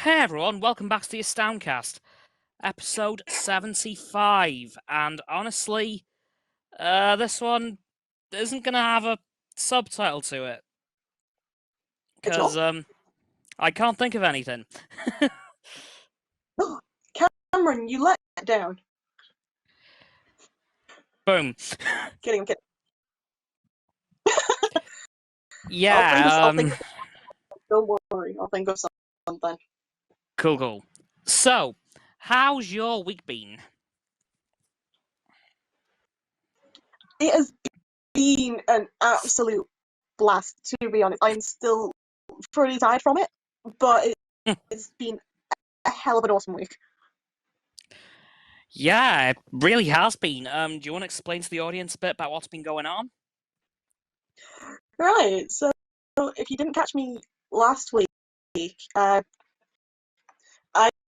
Hey everyone, welcome back to the AstoundCast, episode 75. And honestly, this one isn't going to have a subtitle to it. Because, I can't think of anything. Cameron, you let it down. Boom. Kidding, I'm kidding. Yeah, Don't worry, I'll think of something. Cool. So, how's your week been? It has been an absolute blast, to be honest. I'm still pretty tired from it, but it's been a hell of an awesome week. Yeah, it really has been. Do you want to explain to the audience a bit about what's been going on? Right, so if you didn't catch me last week,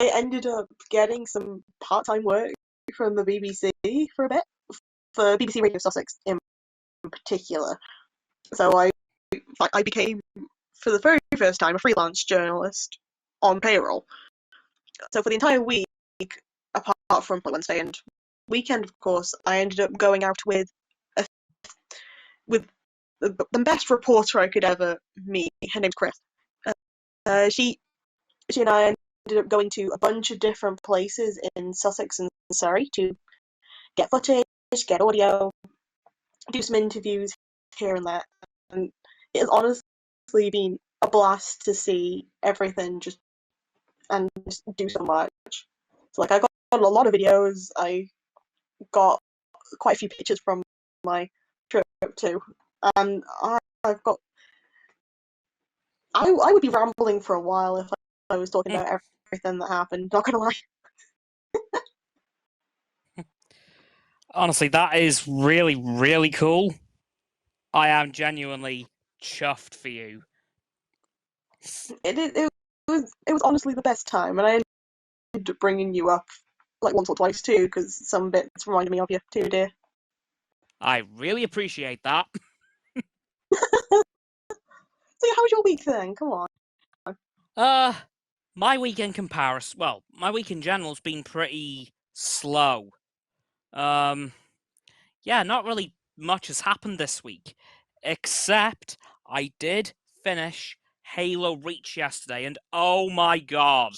I ended up getting some part-time work from the BBC for a bit, for BBC Radio Sussex in particular. So I became, for the very first time, a freelance journalist on payroll. So for the entire week, apart from Wednesday and weekend, of course, I ended up going out with the best reporter I could ever meet. Her name's Chris. She and I ended up going to a bunch of different places in Sussex and Surrey to get footage, get audio, do some interviews here and there. And it has honestly been a blast to see everything just do so much. So I got a lot of videos. I got quite a few pictures from my trip too, and I've got. I would be rambling for a while if I was talking about everything that happened. Not gonna lie. Honestly, that is really, really cool. I am genuinely chuffed for you. It was honestly the best time, and I ended up bringing you up like once or twice too, because some bits reminded me of you too, dear. I really appreciate that. So how was your week then? Come on. My week in comparison, well, my week in general has been pretty slow. Yeah, not really much has happened this week, except I did finish Halo Reach yesterday, and oh my god.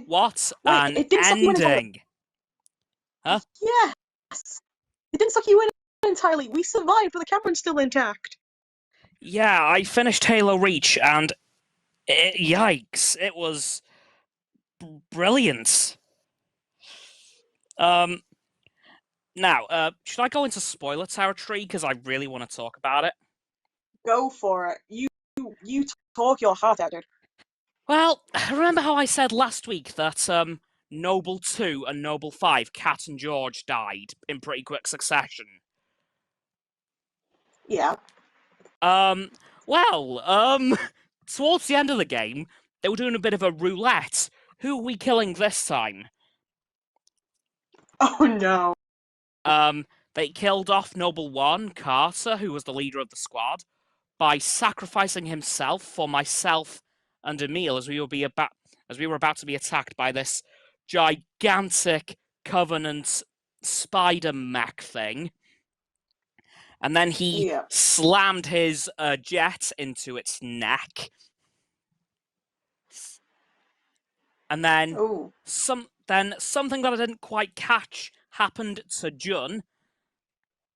What an It didn't suck you in entirely. ending! Huh? Yes! It didn't suck you in entirely. We survived, but the Cameron's still intact. Yeah, I finished Halo Reach, and yikes, it was brilliant. Now, should I go into spoiler territory? Because I really want to talk about it. Go for it. You talk your heart out, dude. Well, remember how I said last week that Noble 2 and Noble 5, Kat and George, died in pretty quick succession? Yeah. Towards the end of the game, they were doing a bit of a roulette. Who are we killing this time? Oh no. They killed off Noble 1, Carter, who was the leader of the squad, by sacrificing himself for myself and Emil as we were about to be attacked by this gigantic Covenant spider mech thing. And then he slammed his jet into its neck. And then something that I didn't quite catch happened to Jun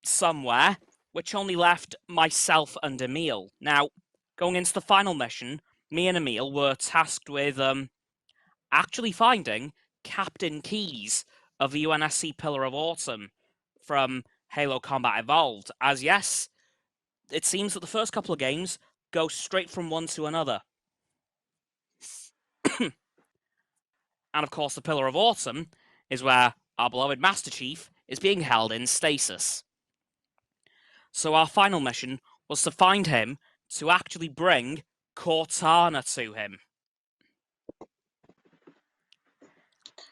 somewhere, which only left myself and Emil. Now, going into the final mission, me and Emil were tasked with actually finding Captain Keyes of the UNSC Pillar of Autumn from Halo Combat Evolved, as yes, it seems that the first couple of games go straight from one to another. And of course, the Pillar of Autumn is where our beloved Master Chief is being held in stasis. So our final mission was to find him to actually bring Cortana to him.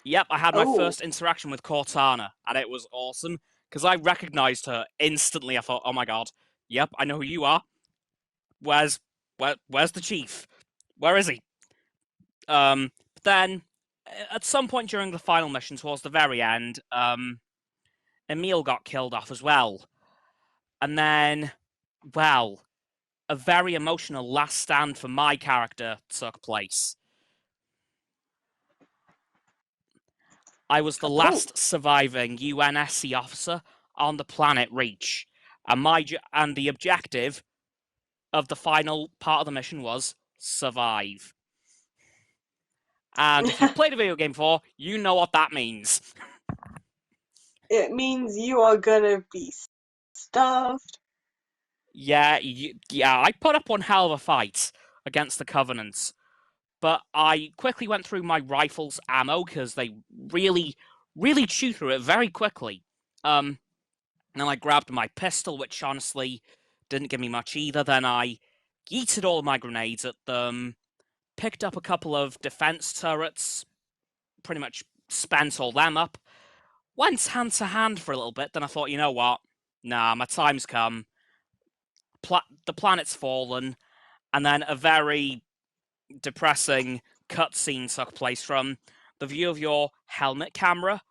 Yep, I had my first interaction with Cortana, and it was awesome, because I recognized her instantly. I thought, oh my god, yep, I know who you are. Whereas where's the chief? Where is he? Then, at some point during the final mission, towards the very end, Emil got killed off as well. And then, well, a very emotional last stand for my character took place. I was the last surviving UNSC officer on the planet Reach, and the objective of the final part of the mission was survive. And if you've played a video game before, you know what that means. It means you are gonna be stuffed. Yeah, I put up one hell of a fight against the Covenant, but I quickly went through my rifle's ammo because they really, really chew through it very quickly. Then I grabbed my pistol, which honestly didn't give me much either. Then I yeeted all of my grenades at them, picked up a couple of defense turrets, pretty much spent all them up, went hand to hand for a little bit. Then I thought, you know what? Nah, my time's come. The planet's fallen, and then a very depressing cutscene took place from the view of your helmet camera.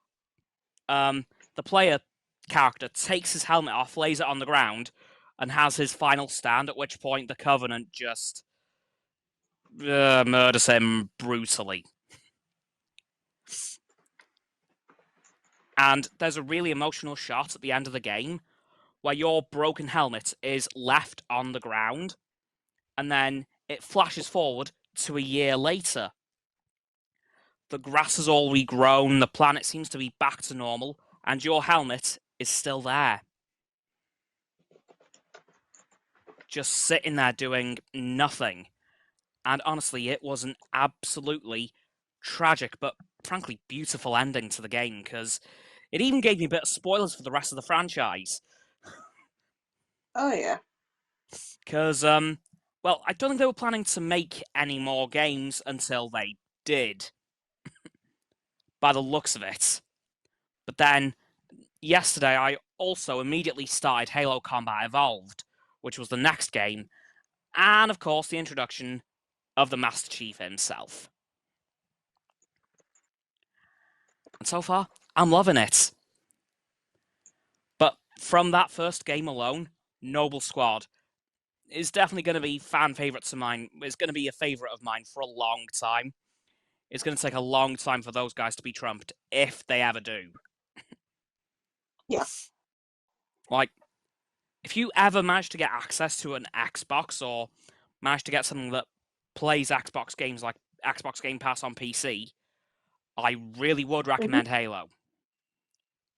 The player character takes his helmet off, lays it on the ground, and has his final stand, at which point the Covenant just murders him brutally. And there's a really emotional shot at the end of the game where your broken helmet is left on the ground, and then it flashes forward to a year later. The grass has all regrown, the planet seems to be back to normal, and your helmet is still there. Just sitting there doing nothing. And honestly, it was an absolutely tragic but frankly beautiful ending to the game, because it even gave me a bit of spoilers for the rest of the franchise. Oh, yeah. Because, well, I don't think they were planning to make any more games until they did, by the looks of it. But then, yesterday, I also immediately started Halo Combat Evolved, which was the next game, and of course the introduction of the Master Chief himself. And so far, I'm loving it. But from that first game alone, Noble Squad is definitely going to be fan favorites of mine. It's going to be a favorite of mine for a long time. It's going to take a long time for those guys to be trumped, if they ever do. Yeah. Like, if you ever manage to get access to an Xbox or manage to get something that plays Xbox games like Xbox Game Pass on PC, I really would recommend Halo.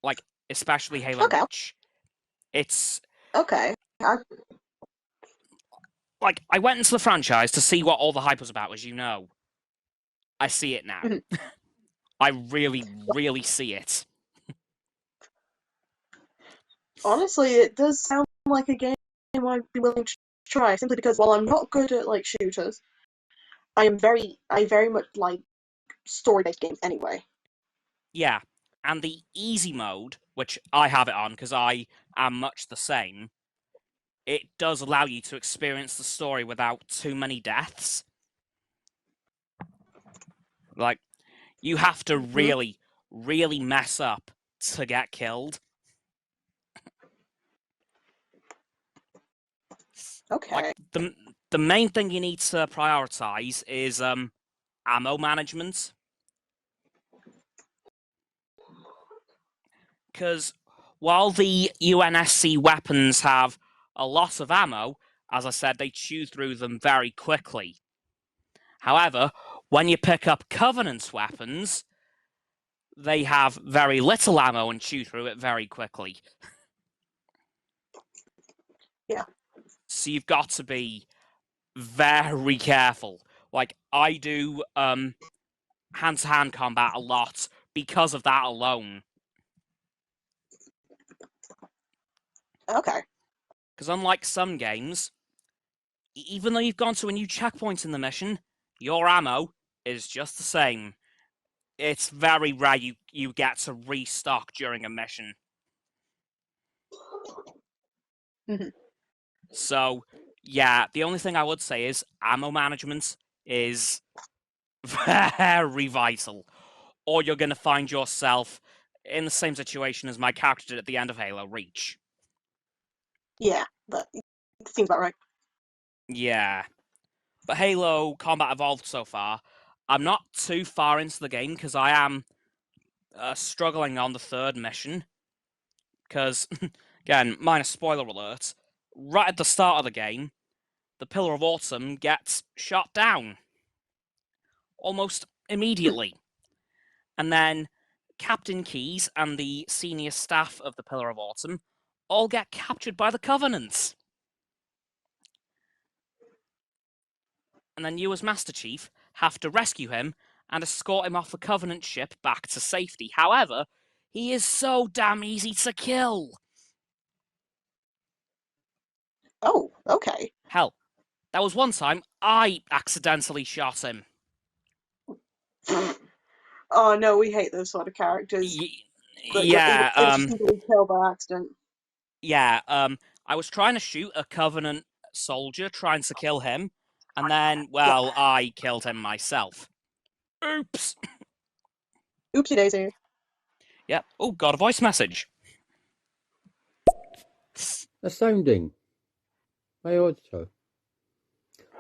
Like, especially Halo Reach. It's... Okay. Like, I went into the franchise to see what all the hype was about, as you know. I see it now. I really, really see it. Honestly, it does sound like a game I'd be willing to try, simply because while I'm not good at like shooters, I very much like story-based games anyway. Yeah, and the easy mode, which I have it on because I am much the same, it does allow you to experience the story without too many deaths. Like, you have to really, really mess up to get killed. Okay. Like, the main thing you need to prioritize is ammo management. Because while the UNSC weapons have a lot of ammo, as I said, they chew through them very quickly. However, when you pick up Covenant's weapons, they have very little ammo and chew through it very quickly. Yeah. So you've got to be very careful. Like, I do hand-to-hand combat a lot because of that alone. Okay. Because unlike some games, even though you've gone to a new checkpoint in the mission, your ammo is just the same. It's very rare you get to restock during a mission. So Yeah, the only thing I would say is ammo management is very vital, or you're going to find yourself in the same situation as my character did at the end of Halo Reach. Yeah, that seems about right. Yeah. But Halo Combat Evolved so far, I'm not too far into the game because I am struggling on the third mission. Because, again, minor spoiler alert, right at the start of the game, the Pillar of Autumn gets shot down. Almost immediately. And then Captain Keyes and the senior staff of the Pillar of Autumn all get captured by the Covenant. And then you as Master Chief have to rescue him and escort him off the Covenant ship back to safety. However, he is so damn easy to kill. Oh, okay. Hell, there was one time I accidentally shot him. Oh no, we hate those sort of characters. Yeah, They just easily kill by accident. Yeah, I was trying to shoot a Covenant soldier, trying to kill him, and then, well, I killed him myself. Oops. Oopsie daisy. Yeah. Oh, got a voice message. Astounding by Auditor.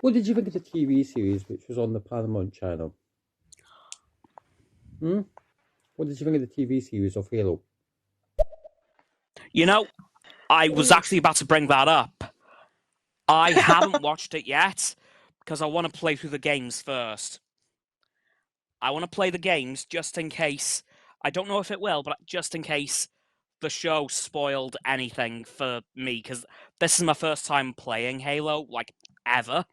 What did you think of the TV series which was on the Paramount channel? What did you think of the TV series of Halo? You know, I was actually about to bring that up. I haven't watched it yet because I want to play through the games first. I want to play the games just in case. I don't know if it will, but just in case the show spoiled anything for me, because this is my first time playing Halo, like, ever.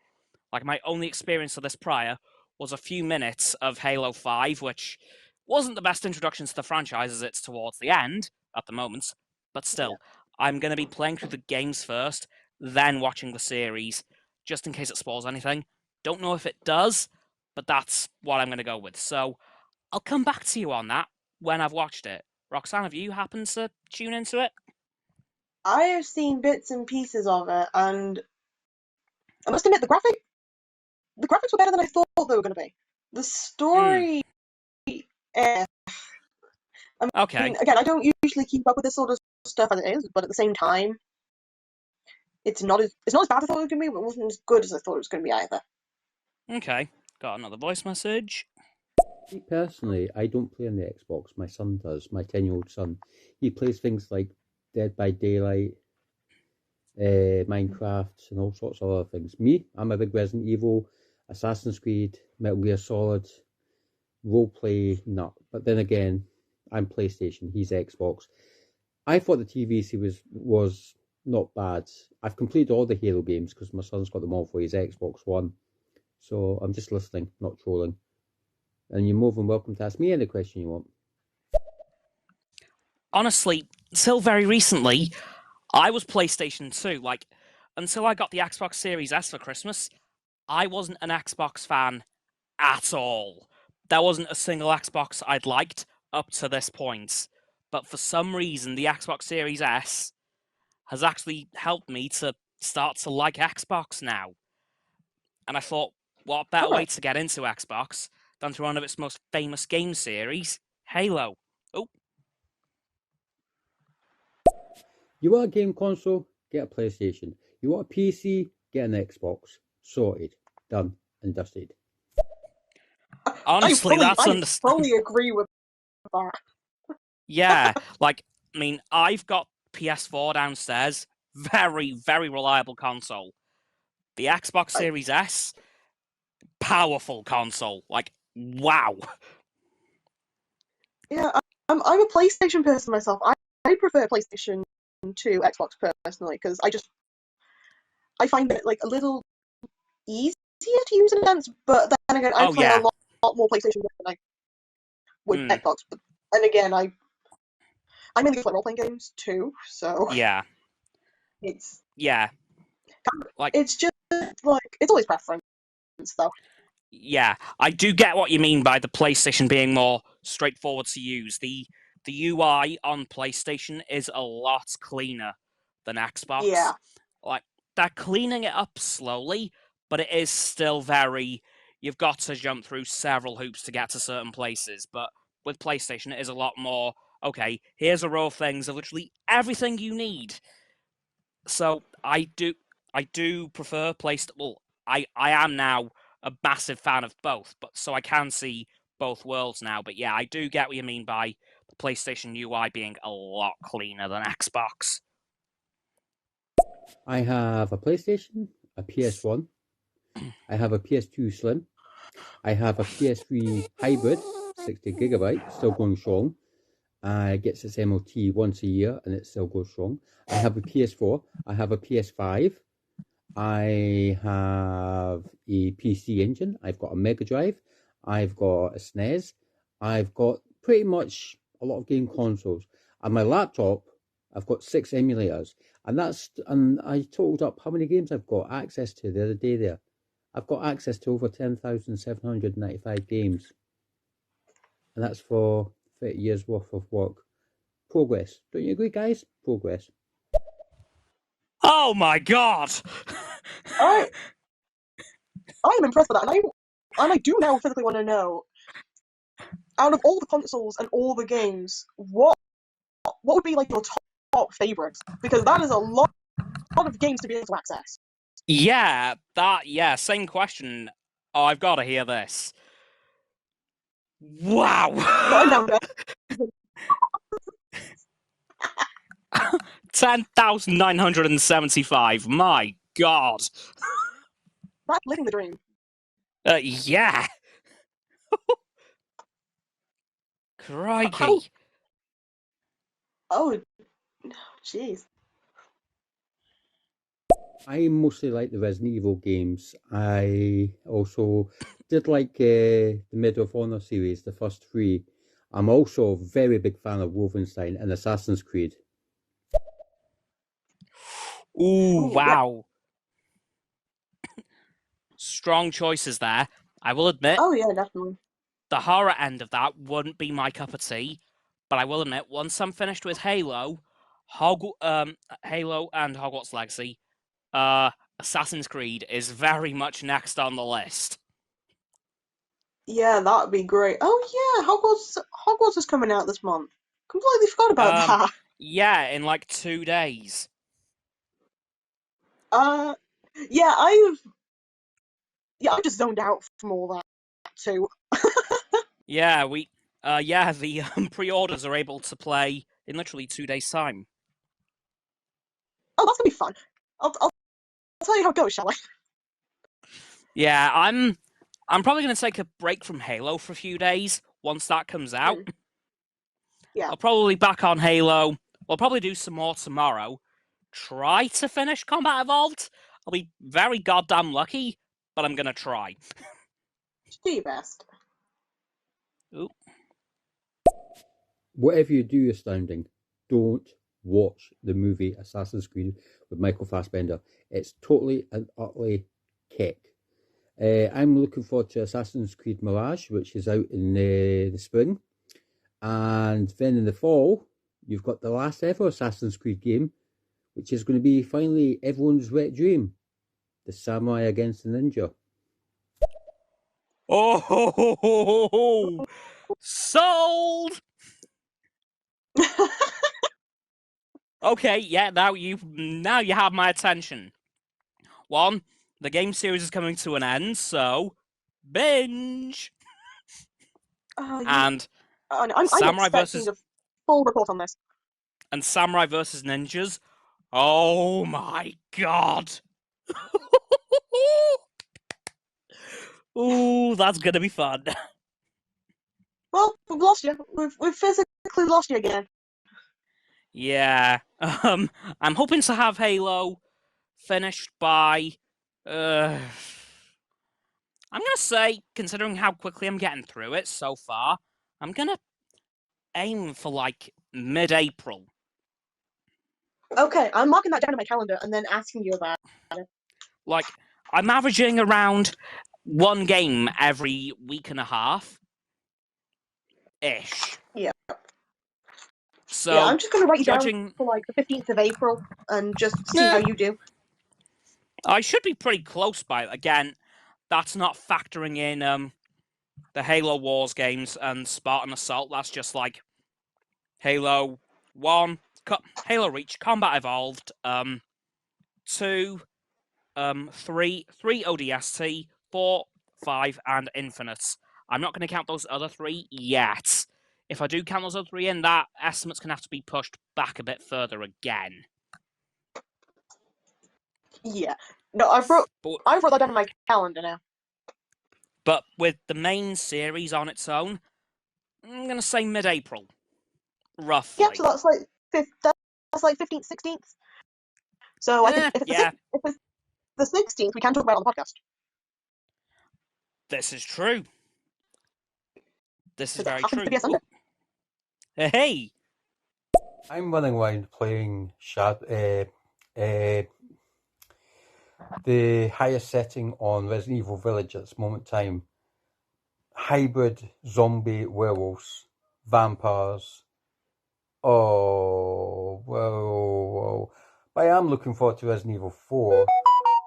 Like, my only experience of this prior was a few minutes of Halo 5, which wasn't the best introduction to the franchise as it's towards the end at the moment, but still, I'm going to be playing through the games first, then watching the series, just in case it spoils anything. Don't know if it does, but that's what I'm going to go with. So I'll come back to you on that when I've watched it. Roxanne, have you happened to tune into it? I have seen bits and pieces of it, and I must admit the graphics were better than I thought they were going to be. The story, Okay. again, I don't usually keep up with this sort of stuff as it is, but at the same time, it's not as bad as I thought it was going to be, but it wasn't as good as I thought it was going to be either. Okay, got another voice message. Me personally, I don't play on the Xbox. My son does. My 10-year-old son. He plays things like Dead by Daylight, Minecraft, and all sorts of other things. Me, I'm a big Resident Evil, Assassin's Creed, Metal Gear Solid, roleplay nut. But then again, I'm PlayStation. He's Xbox. I thought the TV series was not bad. I've completed all the Halo games because my son's got them all for his Xbox One. So I'm just listening, not trolling. And you're more than welcome to ask me any question you want. Honestly, till very recently, I was PlayStation 2. Like, until I got the Xbox Series S for Christmas, I wasn't an Xbox fan at all. There wasn't a single Xbox I'd liked up to this point. But for some reason, the Xbox Series S has actually helped me to start to like Xbox now. And I thought, what better way to get into Xbox than through one of its most famous game series, Halo. Oh. You want a game console? Get a PlayStation. You want a PC? Get an Xbox. Sorted. Done and dusted. Honestly, I fully understandable. agree with that. Yeah, like, I mean, I've got PS4 downstairs. Very, very reliable console. The Xbox Series S, powerful console. Like, wow. Yeah, I'm a PlayStation person myself. I prefer PlayStation to Xbox personally because I find it like a little easier to use in a sense. But then again, I play a lot more PlayStation than I would Xbox. But then again, I mainly play role playing games too. So it's like it's just like it's always preference though. Yeah, I do get what you mean by the PlayStation being more straightforward to use. The UI on PlayStation is a lot cleaner than Xbox. Yeah. Like, they're cleaning it up slowly, but it is still very. You've got to jump through several hoops to get to certain places. But with PlayStation, it is a lot more. Okay, here's a row of things of literally everything you need. So I do prefer PlayStation. Well, I am now a massive fan of both, but so I can see both worlds now. But yeah, I do get what you mean by the PlayStation UI being a lot cleaner than Xbox. I have a PlayStation, a PS1, I have a PS2 Slim, I have a PS3 Hybrid, 60 gigabyte, still going strong. It gets its MOT once a year and it still goes strong. I have a PS4, I have a PS5, I have a PC Engine, I've got a Mega Drive, I've got a SNES, I've got pretty much a lot of game consoles. And my laptop, I've got 6 emulators. And I totaled up how many games I've got access to the other day there. I've got access to over 10,795 games. And that's for 30 years worth of work. Progress. Don't you agree, guys? Progress. Oh my god! I am impressed with that, and I do now physically want to know, out of all the consoles and all the games, what would be like your top favorites? Because that is a lot of games to be able to access. Yeah, same question. Oh, I've got to hear this. Wow! But I'm down there. 10,975. My god. That's living the dream. Yeah. Crikey. Oh, jeez. I mostly like the Resident Evil games. I also did like the Medal of Honor series, the first 3. I'm also a very big fan of Wolfenstein and Assassin's Creed. Ooh, wow. Yeah. Strong choices there. I will admit. Oh yeah, definitely. The horror end of that wouldn't be my cup of tea, but I will admit, once I'm finished with Halo, Halo and Hogwarts Legacy, Assassin's Creed is very much next on the list. Yeah, that'd be great. Oh yeah, Hogwarts is coming out this month. Completely forgot about that. Yeah, in like 2 days. Yeah, I'm just zoned out from all that too. Yeah, the pre-orders are able to play in literally 2 days' time. Oh, that's gonna be fun. I'll tell you how it goes, shall I? Yeah, I'm probably gonna take a break from Halo for a few days once that comes out. Yeah. I'll probably be back on Halo. We'll probably do some more tomorrow. Try to finish Combat Evolved. I'll be very goddamn lucky, but I'm gonna try. Do your best. Ooh. Whatever you do, Astounding, don't watch the movie Assassin's Creed with Michael Fassbender. It's totally and utterly kick. I'm looking forward to Assassin's Creed Mirage, which is out in the spring. And then in the fall, you've got the last ever Assassin's Creed game, which is going to be finally everyone's wet dream, the Samurai Against the Ninja. Oh, sold! Okay, yeah, now you have my attention. 1, the game series is coming to an end, so binge. And I'm Samurai expecting a full report on this. And Samurai versus Ninjas. Oh my god! Ooh, that's gonna be fun. Well, we've lost you. We've physically lost you again. Yeah. I'm hoping to have Halo finished by. I'm gonna say, considering how quickly I'm getting through it so far, I'm gonna aim for like mid-April. Okay, I'm marking that down in my calendar and then asking you about it. Like, I'm averaging around 1 game every week and a half. Ish. Yeah. So yeah, I'm just going to write you down for like the 15th of April and just see how you do. I should be pretty close by. Again, that's not factoring in the Halo Wars games and Spartan Assault. That's just like Halo 1, Halo Reach, Combat Evolved, 2, 3 ODST, 4, 5, and Infinite. I'm not going to count those other 3 yet. If I do count those other 3 in, that estimate's going to have to be pushed back a bit further again. Yeah. No, I wrote that down in my calendar now. But with the main series on its own, I'm going to say mid-April, roughly. Yeah, so that's like 15th, 16th. So I think if it's the 16th, we can talk about it on the podcast. This is true. This is very true. To be a Sunday. Hey! I'm running around playing the highest setting on Resident Evil Village at this moment in time. Hybrid zombie werewolves, vampires. Oh, whoa. But I am looking forward to Resident Evil 4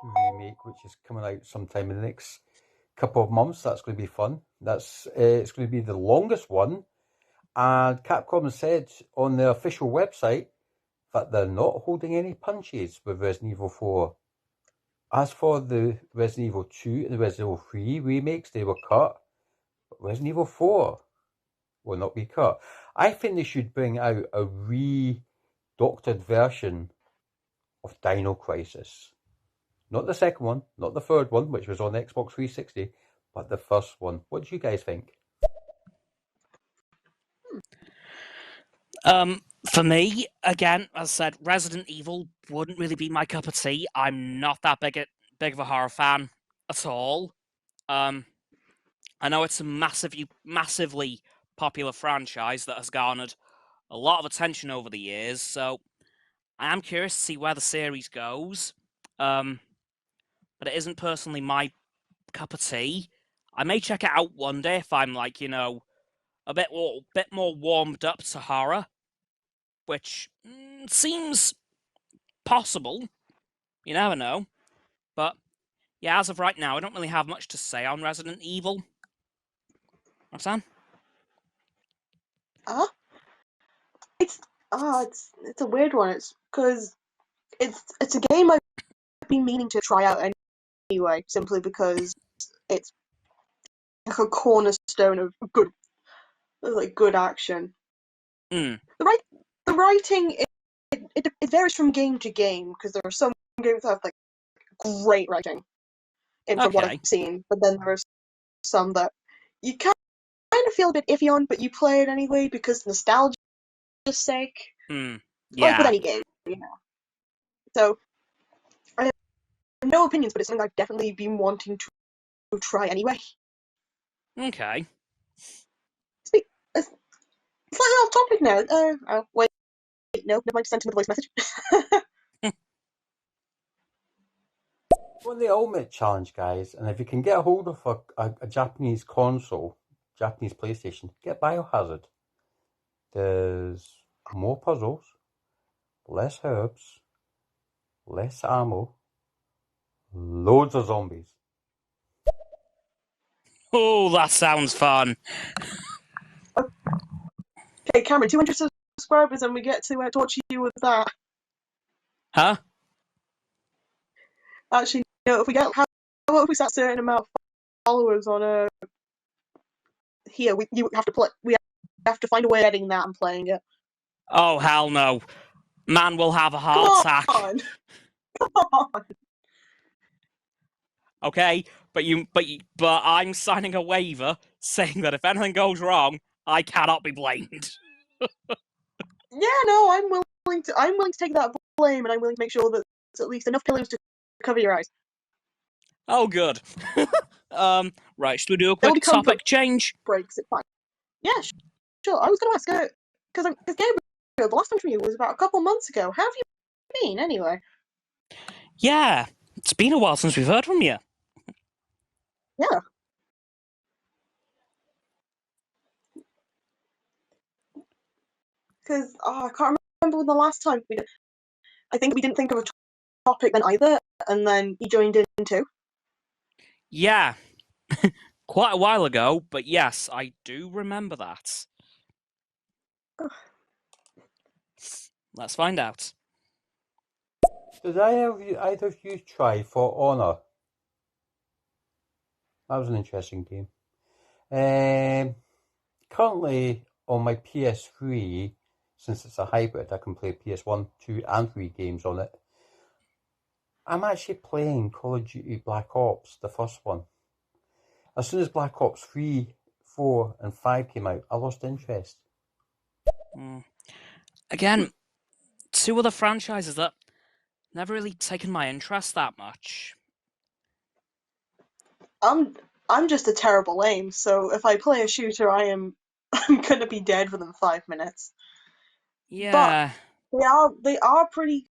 remake, which is coming out sometime in the next couple of months. That's going to be fun. It's going to be the longest one. And Capcom said on their official website that they're not holding any punches with Resident Evil 4. As for the Resident Evil 2 and the Resident Evil 3 remakes, they were cut. But Resident Evil 4 will not be cut. I think they should bring out a re-doctored version of Dino Crisis. Not the second one, not the third one, which was on Xbox 360, but the first one. What do you guys think? For me, again, as I said, Resident Evil wouldn't really be my cup of tea. I'm not that big of a horror fan at all. I know it's a massively popular franchise that has garnered a lot of attention over the years, so I am curious to see where the series goes. But it isn't personally my cup of tea. I may check it out one day if I'm like, a bit more warmed up to horror, which seems possible. You never know. But yeah, as of right now, I don't really have much to say on Resident Evil. Roxanne? It's a weird one. It's because it's a game I've been meaning to try out anyway, simply because it's like a cornerstone of good action. Mm. The writing it varies from game to game, because there are some games that have like great writing, from what I've seen, but then there are some that you kind of feel a bit iffy on, but you play it anyway because nostalgia's sake. Yeah. Like with any game, So I have no opinions, but it's something I've definitely been wanting to try anyway. Okay. Slightly off topic now. Wait, no, never mind. Sent him a voice message. Well, the ultimate challenge, guys, and if you can get a hold of a Japanese console, Japanese PlayStation, get Biohazard. There's more puzzles, less herbs, less ammo, loads of zombies. Oh, that sounds fun. Okay, Cameron, 200 subscribers and we get to torture you with that. Huh? Actually, no, if we get, how about if we set a certain amount of followers on here, we have to find a way of editing that and playing it. Oh, hell no. Man will have a heart attack. Come on. Okay, but I'm signing a waiver saying that if anything goes wrong, I cannot be blamed. Yeah, no, I'm willing to take that blame, and I'm willing to make sure that there's at least enough pillows to cover your eyes. Oh, good. Right, should we do a quick topic change? Breaks it fine. Yeah, sure. I was going to ask, because Gabriel, the last time from you was about a couple months ago. How have you been, anyway? Yeah, it's been a while since we've heard from you. Yeah. Because I can't remember when the last time we did. I think we didn't think of a topic then either, and then you joined in too. Yeah, quite a while ago, but yes, I do remember that. Let's find out. Did either of you try For Honor? That was an interesting game. Currently on my PS3, since it's a hybrid, I can play PS1, 2 and 3 games on it. I'm actually playing Call of Duty Black Ops, the first one. As soon as Black Ops 3, 4 and 5 came out, I lost interest. Again, two other franchises that never really taken my interest that much. I'm just a terrible aim, so if I play a shooter, I'm gonna be dead within 5 minutes. Yeah. But they are pretty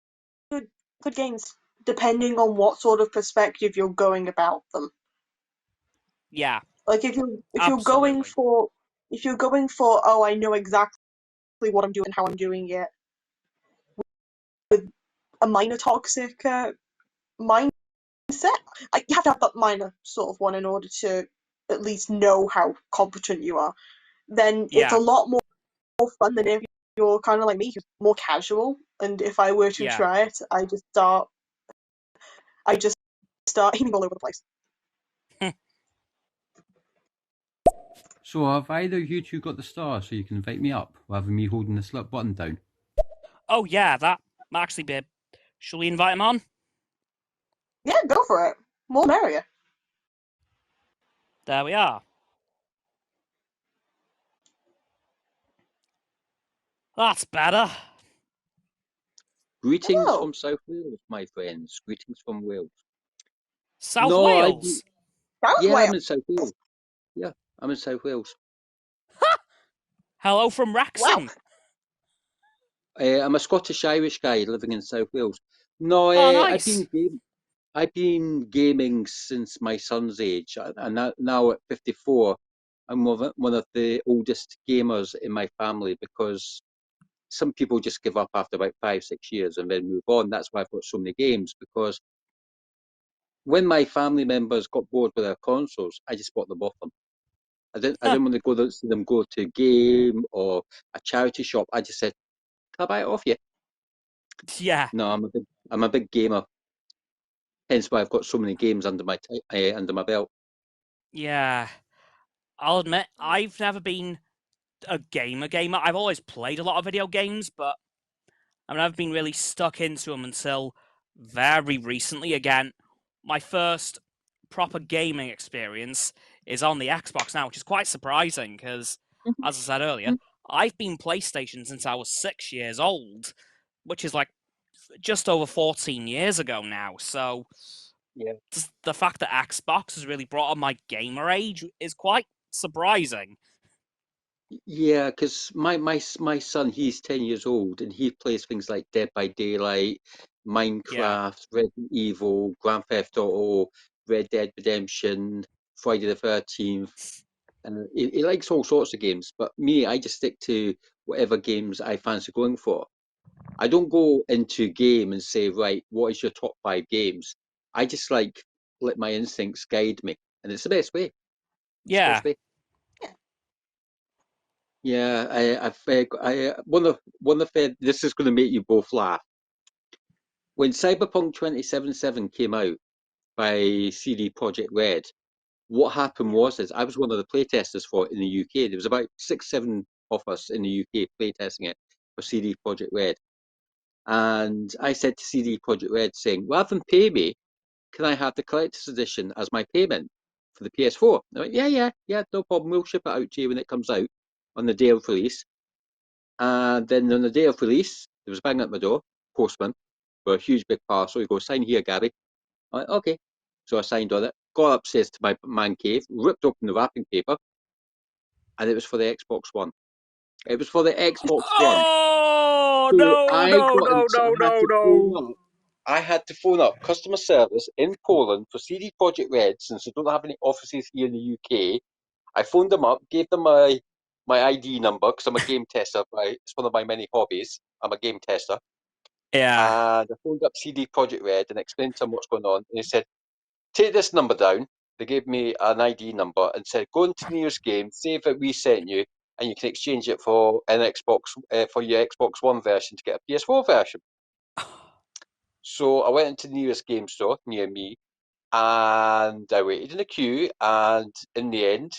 good games, depending on what sort of perspective you're going about them. Yeah. Like if you're going for oh, I know exactly what I'm doing and how I'm doing it with a minor toxic mindset. You have to have that minor sort of one in order to at least know how competent you are. Then it's a lot more fun than if you're kind of like me, who's more casual. And if I were to try it, I just start aiming all over the place. So have either of you two got the star so you can invite me up, rather than me holding the slip button down? Oh yeah, that might actually be. Shall we invite him on? Yeah, go for it. More merrier. There we are. That's better. Greetings from South Wales, my friends. Greetings from Wales. South Wales? I'm in South Wales. Yeah, I'm in South Wales. Hello from Wrexham. Wow. I'm a Scottish-Irish guy living in South Wales. No, nice. I've been gaming since my son's age, and now at 54, I'm one of the oldest gamers in my family because some people just give up after about 5-6 years and then move on. That's why I've got so many games, because when my family members got bored with their consoles, I just bought them off them. I didn't want to see them go to a game or a charity shop. I just said, "Can I buy it off you?" Yeah. No, I'm a big gamer. Hence why I've got so many games under my belt. Yeah. I'll admit, I've never been a gamer. I've always played a lot of video games, but I've never been really stuck into them until very recently. Again, my first proper gaming experience is on the Xbox now, which is quite surprising because, as I said earlier, I've been PlayStation since I was 6 years old, which is like just over 14 years ago now. So the fact that Xbox has really brought on my gamer age is quite surprising. Yeah, because my son, he's 10 years old and he plays things like Dead by Daylight, Minecraft, Resident Evil, Grand Theft Auto, Red Dead Redemption, Friday the 13th, and he likes all sorts of games. But me, I just stick to whatever games I fancy going for. I don't go into game and say, right, what is your top 5 games? I just let my instincts guide me, and it's the best way. It's the best way. Yeah, one of this is going to make you both laugh. When Cyberpunk 2077 came out by CD Projekt Red, what happened was I was one of the playtesters for it in the UK. There was about 6, 7 of us in the UK playtesting it for CD Projekt Red. And I said to CD Projekt Red saying, rather than pay me, can I have the collector's edition as my payment for the PS4? And they went, yeah, no problem. We'll ship it out to you when it comes out on the day of release. And then on the day of release, there was a bang at my door, postman, with a huge big parcel. He goes, sign here, Gabby. I went, okay. So I signed on it, got upstairs to my man cave, ripped open the wrapping paper, and it was for the Xbox One. It was for the Xbox One. Oh, So no. I had to phone up customer service in Poland for CD Projekt Red, since they don't have any offices here in the UK. I phoned them up, gave them my ID number, because I'm a game tester. It's one of my many hobbies. I'm a game tester. Yeah. And I phoned up CD Projekt Red and explained to them what's going on. And they said, take this number down. They gave me an ID number and said, go into the nearest game, save it we sent you, and you can exchange it for an Xbox for your Xbox One version to get a PS4 version. So I went into the nearest game store near me, and I waited in a queue, and in the end,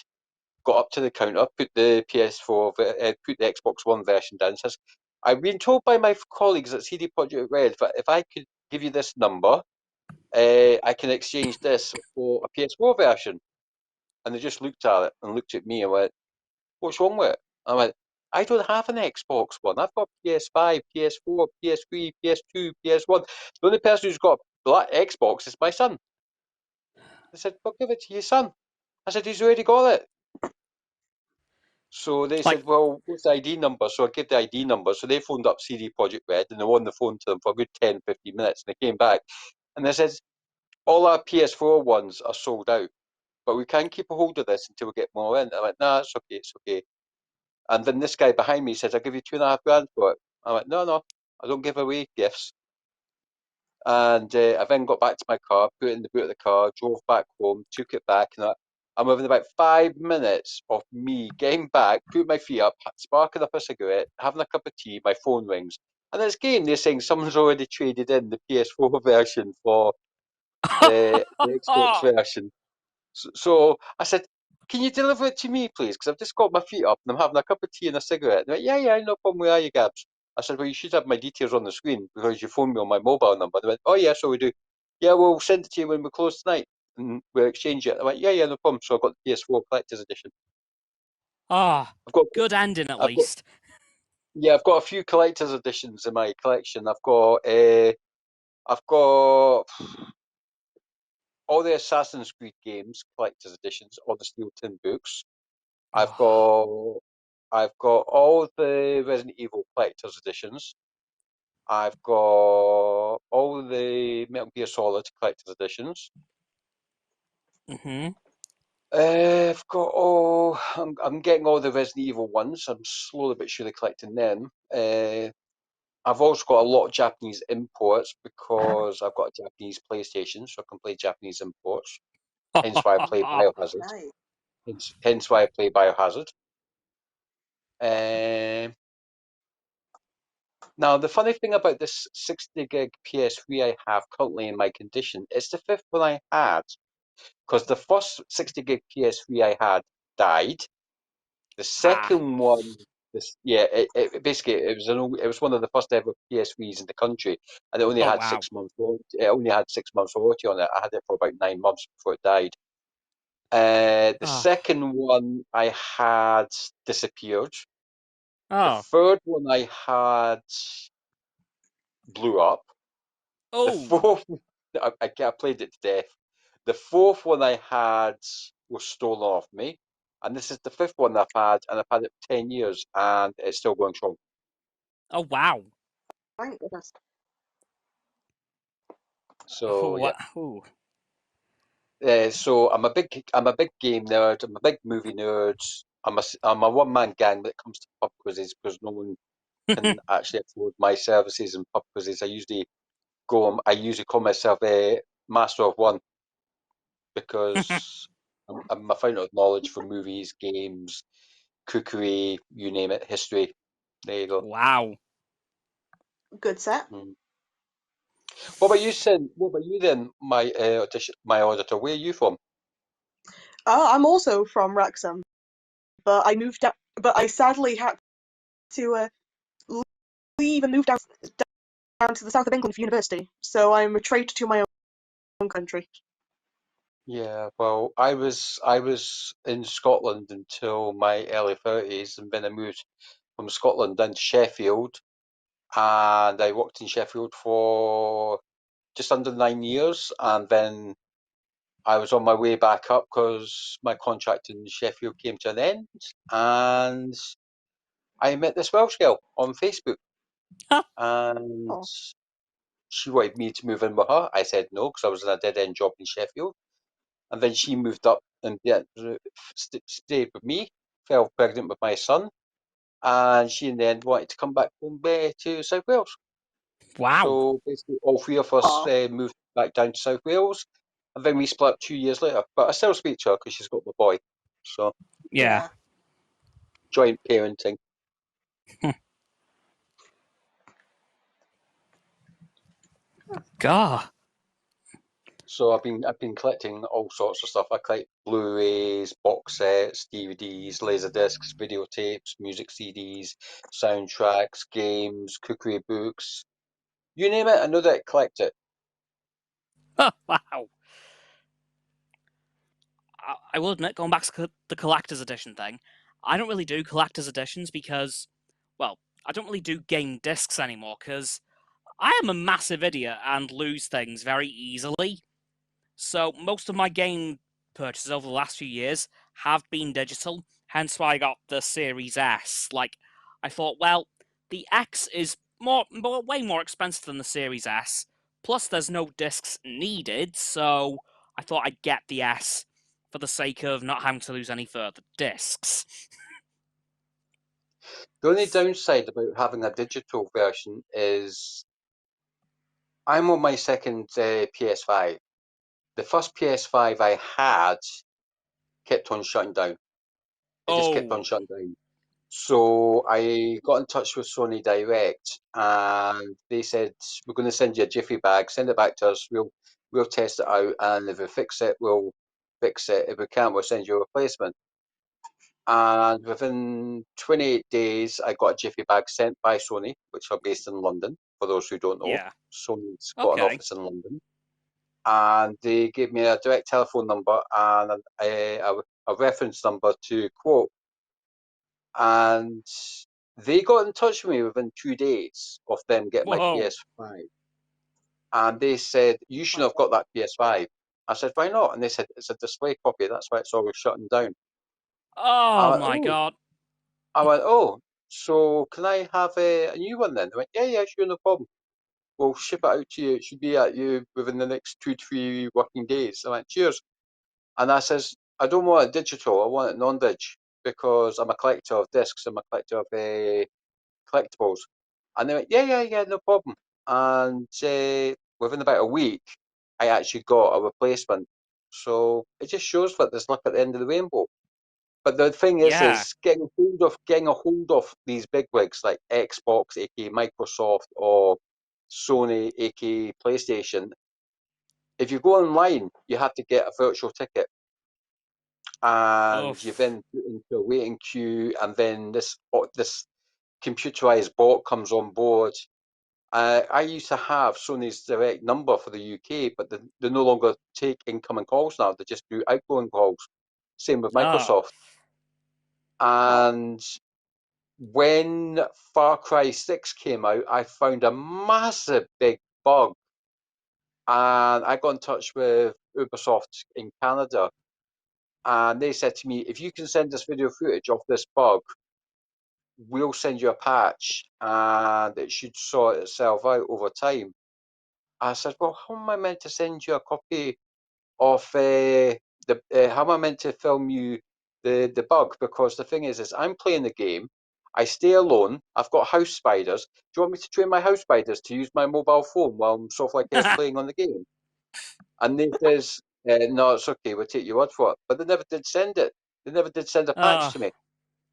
got up to the counter, put the PS4, put the Xbox One version down. Says, I've been told by my colleagues at CD Projekt Red that if I could give you this number, I can exchange this for a PS4 version. And they just looked at it and looked at me and went, what's wrong with it? I went, I don't have an Xbox One. I've got PS5, PS4, PS3, PS2, PS1. The only person who's got a black Xbox is my son. I said, well, give it to your son. I said, he's already got it. So they Like, said, well, what's the ID number? So I gave the ID number. So they phoned up CD Projekt Red and they were on the phone to them for a good 10, 15 minutes. And they came back and they said, all our PS4 ones are sold out, but we can keep a hold of this until we get more in. I went, nah, it's okay, it's okay. And then this guy behind me says, I'll give you 2.5 grand for it. I went, no, I don't give away gifts. And I then got back to my car, put it in the boot of the car, drove back home, took it back, and I'm within about 5 minutes of me getting back, putting my feet up, sparking up a cigarette, having a cup of tea, my phone rings. And it's again, they're saying someone's already traded in the PS4 version for the Xbox version. So I said, can you deliver it to me, please? Because I've just got my feet up and I'm having a cup of tea and a cigarette. And they went, yeah, no problem. Where are you, Gabs? I said, well, you should have my details on the screen because you phoned me on my mobile number. They went, oh, yeah, so we do. Yeah, we'll send it to you when we close tonight and we'll exchange it. I went, yeah, no problem. So I got the PS4 Collector's Edition. ah, I've got, good ending at I've got, least. yeah, I've got a few Collector's Editions in my collection. I've got all the Assassin's Creed games, Collector's Editions, all the Steel Tin books. I've Oh, got I've got all the Resident Evil collector's editions. I've got all the Metal Gear Solid collector's editions. mm-hmm. I've got all. I'm getting all the Resident Evil ones. I'm slowly but surely collecting them. I've also got a lot of Japanese imports because I've got a Japanese PlayStation, so I can play Japanese imports. Hence why I play Biohazard. Nice. Hence why I play Biohazard. Um, Now, the funny thing about this 60 gig PS3 I have currently in my condition, it's the fifth one I had, because the first 60 gig PS3 I had died. The Ah, second one, basically it was one of the first ever PS3s in the country, and it only oh had wow. 6 months. It only had 6 months warranty on it. I had it for about 9 months before it died. The Oh, second one I had disappeared. The oh, third one I had blew up. The oh, fourth, I played it to death. The fourth one I had was stolen off me, and this is the fifth one I've had, and I've had it for 10 years, and it's still going strong. oh wow. Thank goodness. So yeah, Ooh. so I'm a big game nerd. I'm a big movie nerd. I'm a one man gang when it comes to pub quizzes because no one can actually afford my services in pub quizzes. I usually call myself a master of one because I'm a fountain of knowledge for movies, games, cookery, you name it, history. There you go. Wow. Good set. Mm. What about you, Sin? What about you then, my auditor? Where are you from? I'm also from Wrexham, but I moved down. But I sadly had to leave and move down to the south of England for university. So I'm a traitor to my own country. Yeah, well, I was in Scotland until my early 30s, and then I moved from Scotland down to Sheffield, and I worked in Sheffield for just under 9 years, and then I was on my way back up because my contract in Sheffield came to an end, and I met this Welsh girl on Facebook, and Oh, she wanted me to move in with her. I said no because I was in a dead end job in Sheffield, and then she moved up and stayed with me, fell pregnant with my son, and she in the end wanted to come back home to South Wales. Wow. So basically, all three of us moved back down to South Wales, and then we split 2 years later. But I still speak to her because she's got my boy. So Yeah. joint parenting. God. So I've been collecting all sorts of stuff. I collect Blu-rays, box sets, DVDs, laserdiscs, videotapes, music CDs, soundtracks, games, cookery books. You name it, I know that I collect it. Wow. I will admit, going back to the collector's edition thing, I don't really do collector's editions because, well, I don't really do game discs anymore because I am a massive idiot and lose things very easily. So most of my game purchases over the last few years have been digital, hence why I got the Series S. Like, I thought, well, the X is way more expensive than the Series S, plus there's no discs needed, so I thought I'd get the S for the sake of not having to lose any further discs. The only downside about having a digital version is I'm on my second PS5. The first PS5 I had kept on shutting down. It just kept on Oh, shutting down. So I got in touch with Sony Direct, and they said we're going to send you a jiffy bag. Send it back to us. We'll test it out, and if we fix it, we'll fix it. If we can't, we'll send you a replacement. And within 28 days, I got a jiffy bag sent by Sony, which are based in London. For those who don't know, yeah. Sony's got an Okay. office in London, and they gave me a direct telephone number and a reference number to quote, and they got in touch with me within 2 days of them getting my Whoa. PS5, and they said you shouldn't have got that PS5. I said why not? And they said it's a display copy. That's why it's always shutting down. I Oh went my oh, god. So can I have a new one then? They went yeah, sure, no problem. We'll ship it out to you. It should be at you within the next 2 to 3 working days. I went cheers. And I says, I don't want it digital. I want it non-dig because I'm a collector of discs. I'm a collector of collectibles. And they went, yeah, no problem. And within about a week, I actually got a replacement. So it just shows that there's luck at the end of the rainbow. But the thing Yeah. is getting a hold of these bigwigs like Xbox, aka Microsoft, or Sony, aka PlayStation. If you go online, you have to get a virtual ticket, and you Oof. then put into a waiting queue, and then this computerized bot comes on board. I used to have Sony's direct number for the UK, but they no longer take incoming calls now. They just do outgoing calls. Same with Oh. Microsoft. And when Far Cry 6 came out, I found a massive big bug. And I got in touch with Ubisoft in Canada, and they said to me, if you can send us video footage of this bug, we'll send you a patch and it should sort itself out over time. I said, well, how am I meant to send you a copy of how am I meant to film you the bug? Because the thing is I'm playing the game. I stay alone. I've got house spiders. Do you want me to train my house spiders to use my mobile phone while I'm sort of like playing on the game? And they says, no, it's okay. We'll take your word for it. But they never did send it. They never did send a patch Oh. to me. Oh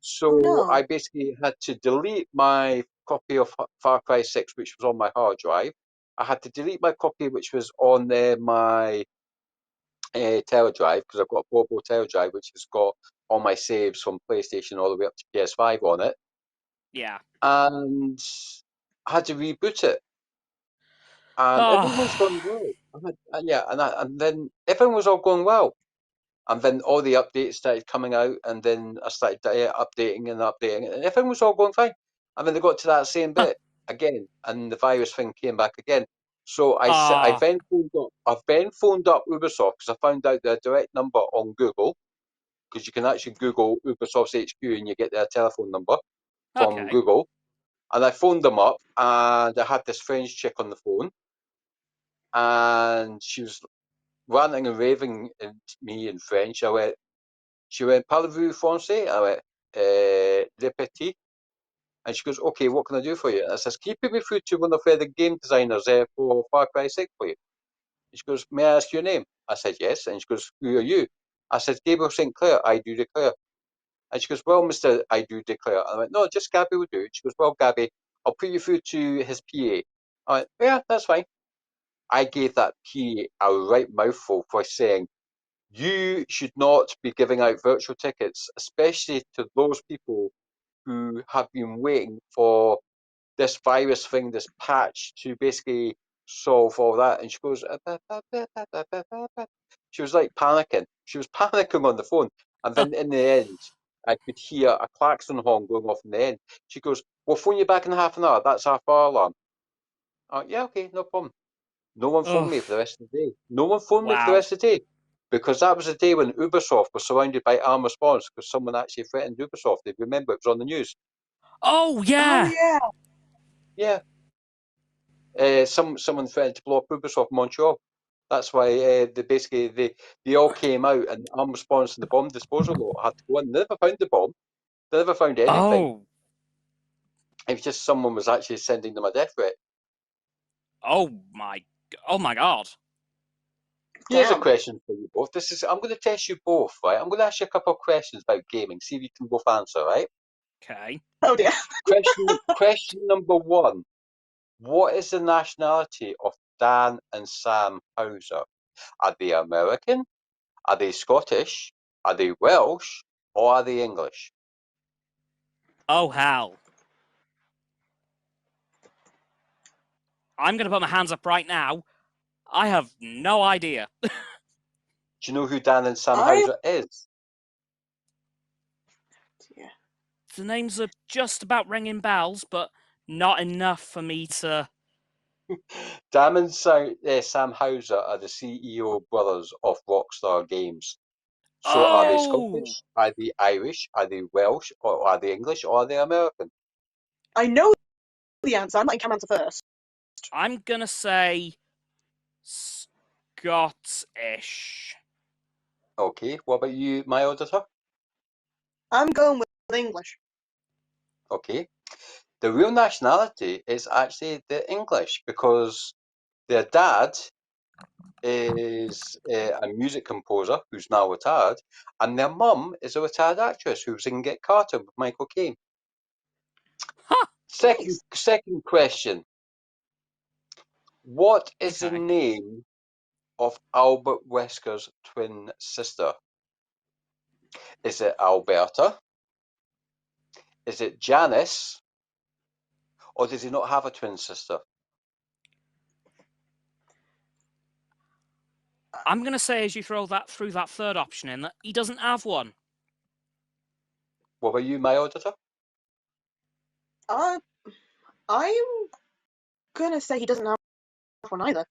So I no. basically had to delete my copy of Far Cry 6, which was on my hard drive. I had to delete my copy, which was on my Tera drive, because I've got a portable Tera drive, which has got all my saves from PlayStation all the way up to PS5 on it. Yeah. And I had to reboot it. And everything was Oh. going well. And then everything was all going well. And then all the updates started coming out, and then I started updating and updating, and everything was all going fine. And then they got to that same bit again, and the virus thing came back again. So Oh. I then phoned up Ubisoft because I found out their direct number on Google, because you can actually Google Ubisoft's HQ and you get their telephone number from Okay. Google. And I phoned them up, and I had this French chick on the phone, and she was ranting and raving at me in French. She went, parlez-vous français? I went, le petit. And she goes, okay, what can I do for you? And I says, can you put me through to one of the game designers for Far Cry 6, please? And she goes, may I ask your name? I said, yes. And she goes, who are you? I said, Gabriel St. Clair, I do declare. And she goes, well, Mr. I do declare. And I went, no, just Gabby will do. She goes, well, Gabby, I'll put you through to his PA. I went, yeah, that's fine. I gave that PA a right mouthful for saying, you should not be giving out virtual tickets, especially to those people who have been waiting for this virus thing, this patch to basically solve all that. And she goes, she was like panicking. She was panicking on the phone. And then in the end, I could hear a klaxon horn going off in the end. She goes, we'll phone you back in half an hour. That's our fire alarm. Yeah, okay, no problem. No one phoned me for the rest of the day. No one phoned me for the Wow. rest of the day. Because that was the day when Ubisoft was surrounded by armed response because someone actually threatened Ubisoft. If you remember, it was on the news. Oh, yeah. Oh, yeah. Yeah. Someone threatened to blow up Ubisoft Montreal. That's why they all came out and armed response and the bomb disposal lot had to go in. They never found the bomb. They never found anything. Oh. It was just someone was actually sending them a death threat. Oh my God. Here's a Damn. question for you both. I'm going to test you both, right? I'm going to ask you a couple of questions about gaming. See if you can both answer, right? Okay. Oh dear. Question number one. What is the nationality of Dan and Sam Hauser? Are they American? Are they Scottish? Are they Welsh? Or are they English? Oh, hell. I'm going to put my hands up right now. I have no idea. Do you know who Dan and Sam I- Hauser is? Yeah. The names are just about ringing bells, but not enough for me to... Dan and Sam Hauser are the CEO brothers of Rockstar Games. So are they Oh! Scottish? Are they Irish? Are they Welsh? Or are they English? Or are they American? I know the answer. I'm letting Cam answer first. I'm going to say Scottish. Okay, what about you, my auditor? I'm going with English. Okay. The real nationality is actually the English because their dad is a music composer who's now retired, and their mum is a retired actress who was in Get Carter with Michael Caine. Huh. Second question. What is the Okay. name of Albert Wesker's twin sister? Is it Alberta? Is it Janice? Or does he not have a twin sister? I'm going to say, as you throw that through that third option in, that he doesn't have one. What about you, my auditor? I'm gonna say he doesn't have one either.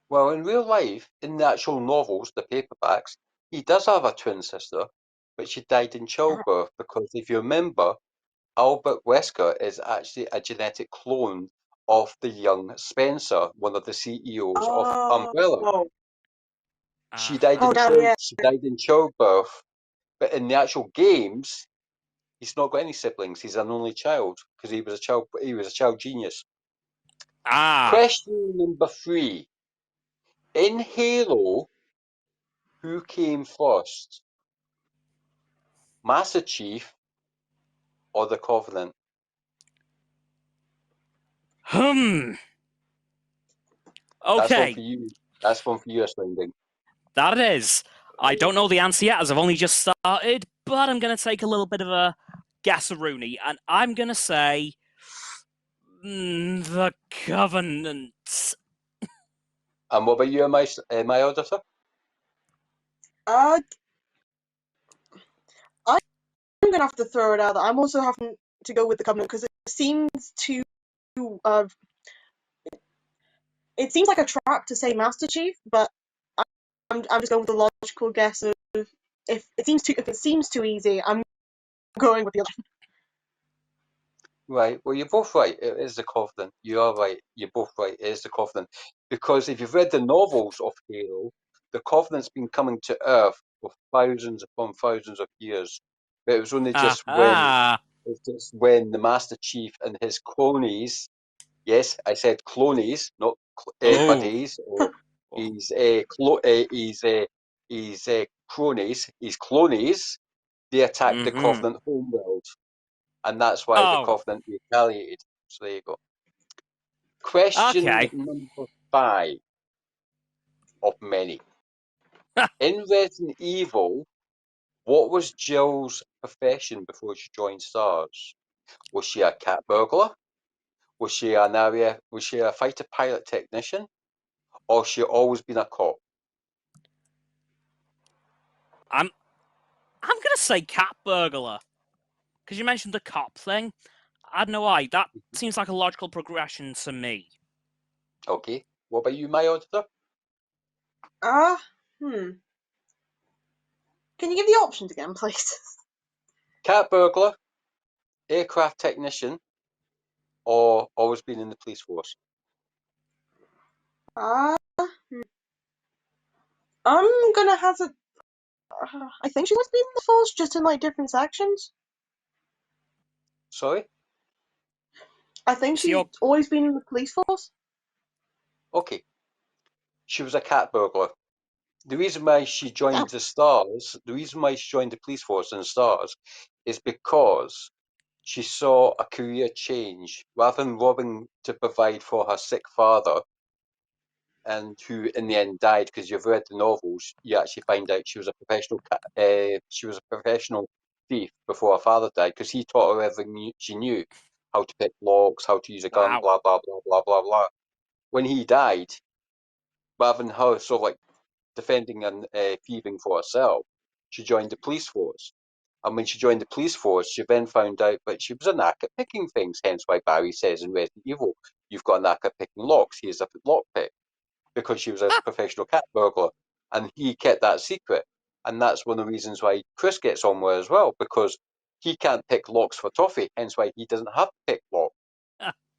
Well, in real life, in the actual novels, the paperbacks, he does have a twin sister, but she died in childbirth because if you remember, Albert Wesker is actually a genetic clone of the young Spencer, one of the CEOs of Umbrella. Oh. She died Oh, damn, yeah. she died in childbirth, but in the actual games, he's not got any siblings. He's an only child because he was a child genius. Question number 3. In Halo, who came first? Master Chief or the Covenant? Okay. That's one for you. That's one for you, Astounding. That it is. I don't know the answer yet, as I've only just started, but I'm going to take a little bit of a guess-a-rooney, and I'm going to say the Covenant. And what about you, my auditor? I'm gonna have to throw it out there. I'm also having to go with the Covenant because it seems to it seems like a trap to say Master Chief, but I'm just going with the logical guess of if it seems too easy, I'm going with the other. Right. Well, you're both right. It is the Covenant. You are right. You're both right. It is the Covenant. Because if you've read the novels of Halo, the Covenant's been coming to Earth for thousands upon thousands of years. But it was only just when It's just when the Master Chief and his cronies, yes, I said clonies, not buddies, or his cronies, his clonies, they attacked the Covenant homeworld. And that's why the Covenant retaliated. So there you go. Question number 5 of many. In Resident Evil, what was Jill's profession before she joined STARS? Was she a cat burglar? Was she a fighter pilot technician? Or she always been a cop? I'm gonna say cat burglar. Because you mentioned the cop thing. I don't know why. That seems like a logical progression to me. Okay. What about you, my auditor? Can you give the options again, please? Cat burglar, aircraft technician, or always been in the police force? I'm gonna hazard. I think she was being in the force, just in like different sections. Sorry? I think she's always been in the police force. Okay. She was a cat burglar. The reason why she joined the STARS, the reason why she joined the police force in STARS, is because she saw a career change. Rather than robbing to provide for her sick father, and who in the end died, because you've read the novels, you actually find out she was a professional thief before her father died, because he taught her everything she knew, how to pick locks, how to use a gun, blah blah blah blah blah blah. When he died, rather than her sort of like defending and thieving for herself, she joined the police force. And when she joined the police force, she then found out that she was a knack at picking things. Hence why Barry says in Resident Evil, "You've got a knack at picking locks. Here's a lockpick." Because she was a professional cat burglar, and he kept that secret. And that's one of the reasons why Chris gets on with her as well, because he can't pick locks for toffee. Hence why he doesn't have to pick locks.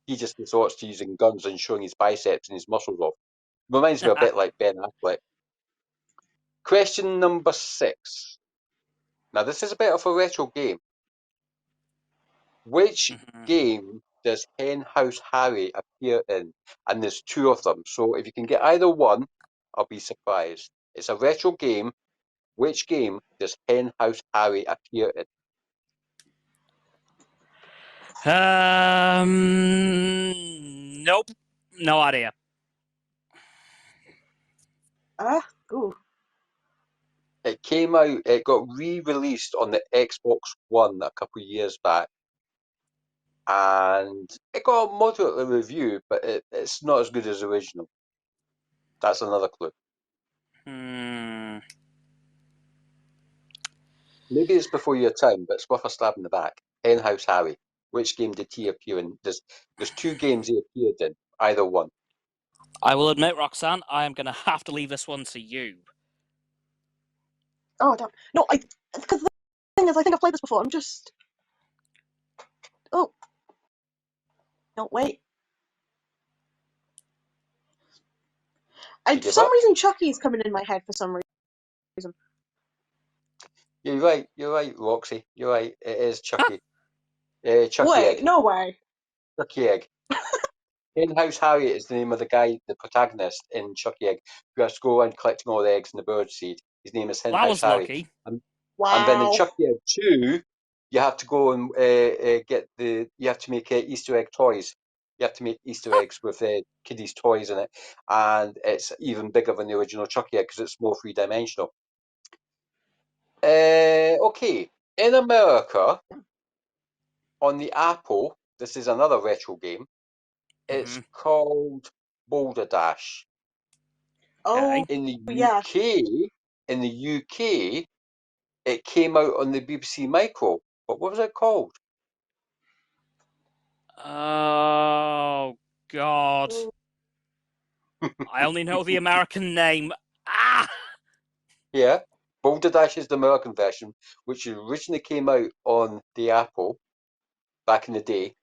He just resorts to using guns and showing his biceps and his muscles off. Reminds me a bit like Ben Affleck. Question number 6. Now, this is a bit of a retro game. Which game does Henhouse Harry appear in? And there's 2 of them. So if you can get either one, I'll be surprised. It's a retro game. Which game does Henhouse Harry appear in? Nope. No idea. Ooh. It came out, it got re-released on the Xbox One a couple of years back. And it got a moderate review, but it's not as good as the original. That's another clue. Maybe it's before your time, but it's worth a stab in the back. Henhouse Harry. Which game did he appear in? There's 2 games he appeared in. Either one. I will admit, Roxanne, I am going to have to leave this one to you. Oh, damn. No, because the thing is, I think I've played this before. I'm just... Oh. No, wait. For some reason, Chucky's coming in my head for some reason. You're right, Roxy. You're right. It is Chucky. Chucky Wait, Egg. no way. Chucky Egg. Henhouse Harry is the name of the guy, the protagonist in Chucky Egg, who has to go around collecting all the eggs in the bird seed. His name is Henhouse Harry. Lucky. And then in Chucky Egg 2, you have to go and you have to make Easter egg toys. You have to make Easter eggs with kiddies' toys in it, and it's even bigger than the original Chucky Egg because it's more 3-dimensional. Okay, in America, on the Apple, this is another retro game. It's called Boulder Dash. Oh, in the UK, it came out on the BBC Micro. But what was it called? Oh, God. I only know the American name. Yeah. Boulder Dash is the American version, which originally came out on the Apple back in the day.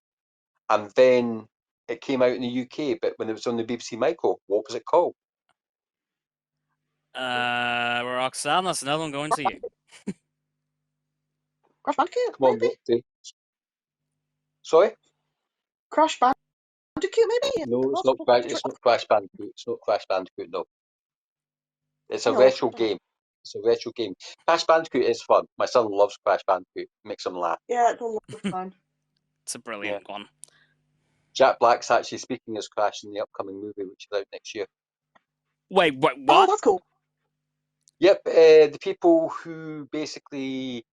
And then it came out in the UK, but when it was on the BBC Micro, what was it called? Roxanne, that's another one going to you. Crash Bandicoot, Come on, maybe? Roxy. Sorry? Crash Bandicoot, maybe? No, it's not Crash. It's not Crash Bandicoot. It's not Crash Bandicoot. No, it's a No. retro game. It's a retro game. Crash Bandicoot is fun. My son loves Crash Bandicoot. Makes him laugh. Yeah, it's a lot of fun. It's a brilliant one. Jack Black's actually speaking as Crash in the upcoming movie, which is out next year. Wait, what? Oh, that's cool. Yep, the people who basically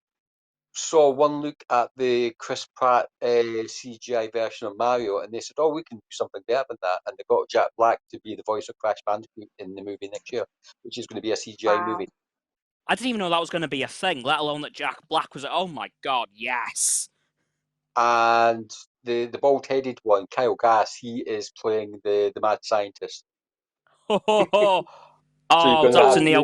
saw one look at the Chris Pratt CGI version of Mario, and they said, "Oh, we can do something better than that," and they got Jack Black to be the voice of Crash Bandicoot in the movie next year, which is going to be a CGI movie. I didn't even know that was going to be a thing, let alone that Jack Black was. Oh my god, yes! And the bald-headed one, Kyle Gass, he is playing the mad scientist. Oh, So you're going to Dr. have Tenacious D on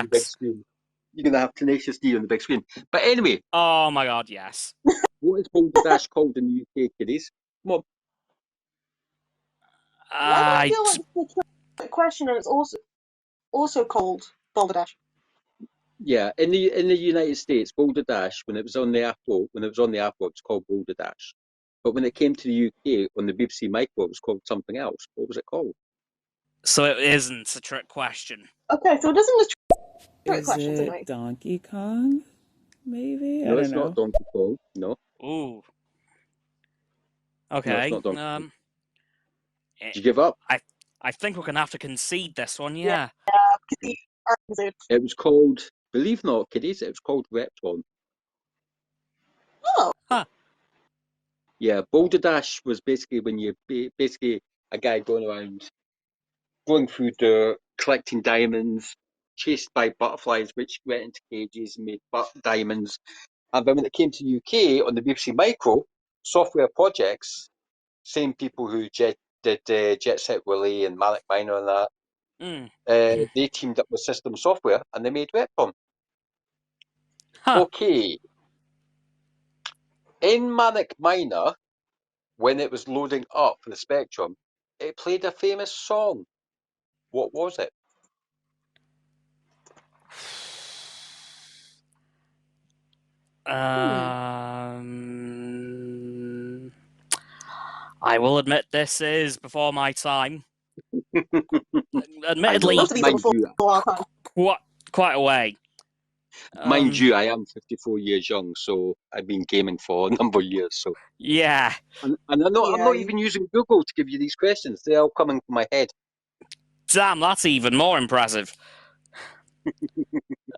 the big Neocortex. screen. You're going to have Tenacious D on the big screen. But anyway, Oh my god, yes. what is Boulder Dash called in the UK, kiddies? Come on. Why do I feel like it's a trick question and it's also called Boulder Dash? Yeah, in the United States, Boulder Dash, when it was on the Apple, it's called Boulder Dash. But when it came to the UK on the BBC Micro, it was called something else. What was it called? So it isn't a trick question. Okay, so it doesn't list trick Is questions it anyway. Donkey Kong? Maybe? No, it's not Donkey Kong. No. Ooh. Okay. No, it's not Donkey Kong. Did you give up? I think we're going to have to concede this one, yeah. It was called, believe it or not, kiddies, it was called Repton. Oh. Huh. Yeah, Boulder Dash was basically when you basically a guy going through dirt, collecting diamonds, chased by butterflies, which went into cages and made diamonds. And then when it came to the UK on the BBC Micro, software projects, same people who did Jet Set Willy and Manic Miner and that, they teamed up with System Software and they made Repton. Huh. Okay. In Manic Miner, when it was loading up the Spectrum, it played a famous song. What was it? I will admit this is before my time. Admittedly, quite a way. Mind you, I am 54 years young, so I've been gaming for a number of years. So yeah, and I'm not even using Google to give you these questions. They're all coming from my head. Damn, that's even more impressive.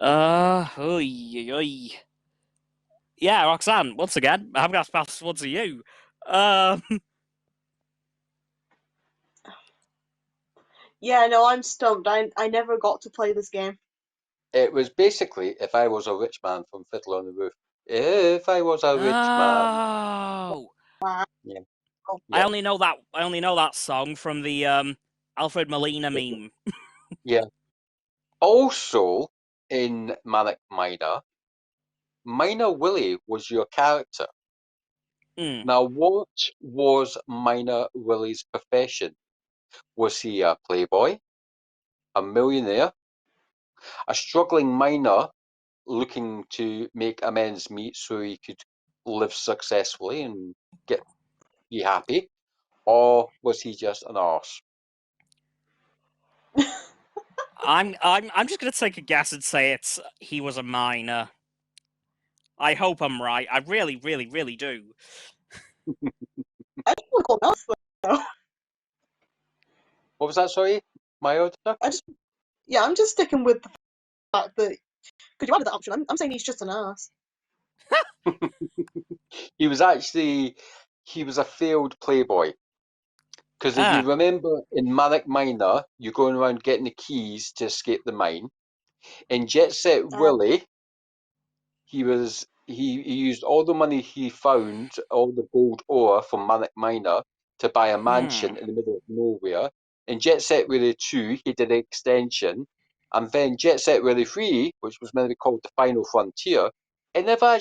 Yeah, Roxanne, once again, I'm going to pass this one to you. Yeah, no, I'm stumped. I never got to play this game. It was basically If I Was a Rich Man from Fiddler on the Roof. If I was a rich man. Oh. Yeah. I only know that song from the Alfred Molina meme. Yeah. Also, in Manic Miner, Miner Willie was your character. Now, what was Miner Willie's profession? Was he a playboy, a millionaire, a struggling miner looking to make amends meet so he could live successfully and be happy, or was he just an arse? I'm just gonna take a guess and say he was a miner. I hope I'm right. I really, really, really do. I don't recall enough, though. What was that, sorry? My auditor? I'm just sticking with the fact that, because you added that option, I'm saying he's just an ass. He was a failed playboy. Because if you remember in Manic Miner, you're going around getting the keys to escape the mine. In Jet Set Willy, he used all the money he found, all the gold ore from Manic Miner, to buy a mansion in the middle of nowhere. In Jet Set Willy 2, he did an extension. And then Jet Set Willy 3, which was meant to be called The Final Frontier, it never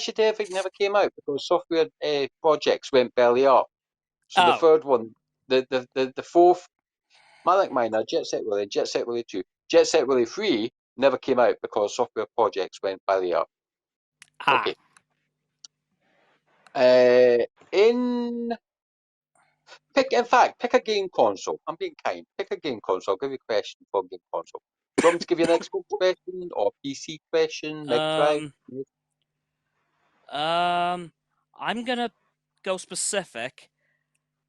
came out because software projects went belly up. So the third one, the fourth, Manic Miner, Jet Set Willy, Jet Set Willy 2, Jet Set Willy 3 never came out because software projects went belly up. Okay. Pick a game console. I'm being kind. Pick a game console. I'll give you a question for a game console. Do you want me to give you an Xbox question or PC question? Mega Drive? I'm gonna go specific.